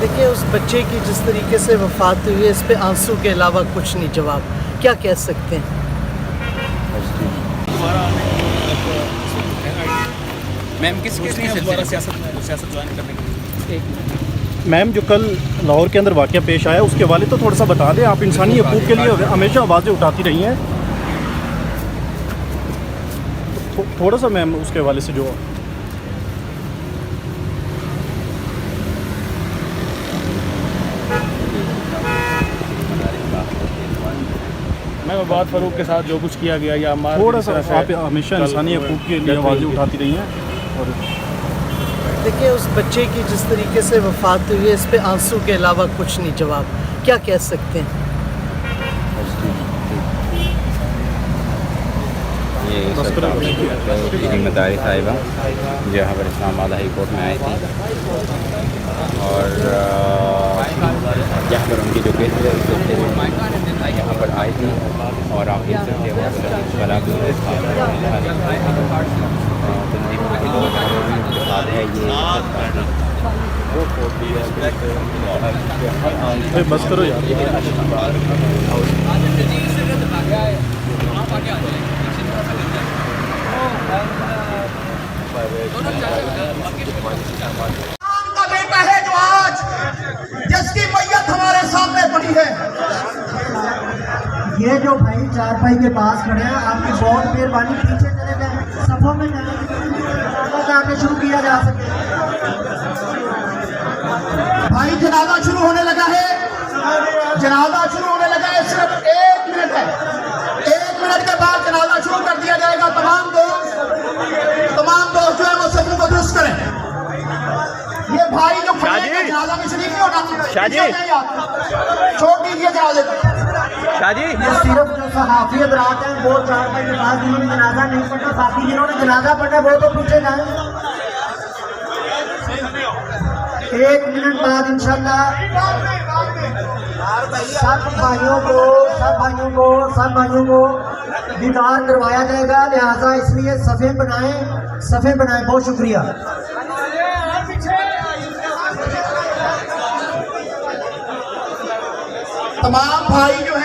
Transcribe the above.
देखिए, उस बच्चे की जिस तरीके से वफ़ात हुई है, इस पे आंसू के अलावा कुछ नहीं जवाब। क्या कह सकते हैं? मैम किस सियासत ज्वाइन करने की? मैम, जो कल लाहौर के अंदर वाक़या पेश आया उसके वाले तो थोड़ा सा बता दें। आप इंसानी हकूक़ के लिए हमेशा आवाज़ें उठाती रही हैं, थोड़ा सा मैम उसके वाले से जो मैं बात फ़ारूक के साथ जो कुछ किया गया या थोड़ा सा आप हमेशा इंसानी हकूक़ के लिए आवाज़ें उठाती रही हैं। और देखिए, उस बच्चे की जिस तरीके से वफ़ात हुई है, इस पे आंसू के अलावा कुछ नहीं जवाब। क्या कह सकते हैं? ये जिम्मेदारी साहिबा जो यहाँ पर इस्लामाबाद हाई कोर्ट में आई थी और यहाँ पर उनकी जो केस है उसके यहाँ पर आई थी और आप देख सकते हो ये बस करो यार। का बेटा है जो आज जिसकी मैयत हमारे सामने पड़ी है। ये जो भाई चार भाई के पास खड़े हैं, आपकी बहुत मेहरबानी पीछे चले गए, सफों में आगे शुरू किया जा सके। भाई जनाजा शुरू होने लगा है, जनाजा शुरू होने लगा है। सिर्फ 1 मिनट है, 1 मिनट के बाद जनाजा शुरू कर दिया जाएगा। तमाम दोस्त जो है वो सफों को दुरुस्त करें। ये भाई जो जनाजा में शरीक नहीं होना चाहिए, छोड़ दीजिए जनाजे को। ये सिर्फ जो सहाफी हज़रात हैं वो चार भाई के पास जिन्होंने जनाजा नहीं पढ़ा, बाकी जिन्होंने जनाजा पढ़ा वो तो पीछे जाए। 1 मिनट बाद इंशाल्लाह सब भाइयों को दीदार करवाया जाएगा। लिहाजा इसलिए सफ़े बनाएं। बहुत शुक्रिया। तमाम भाई जो है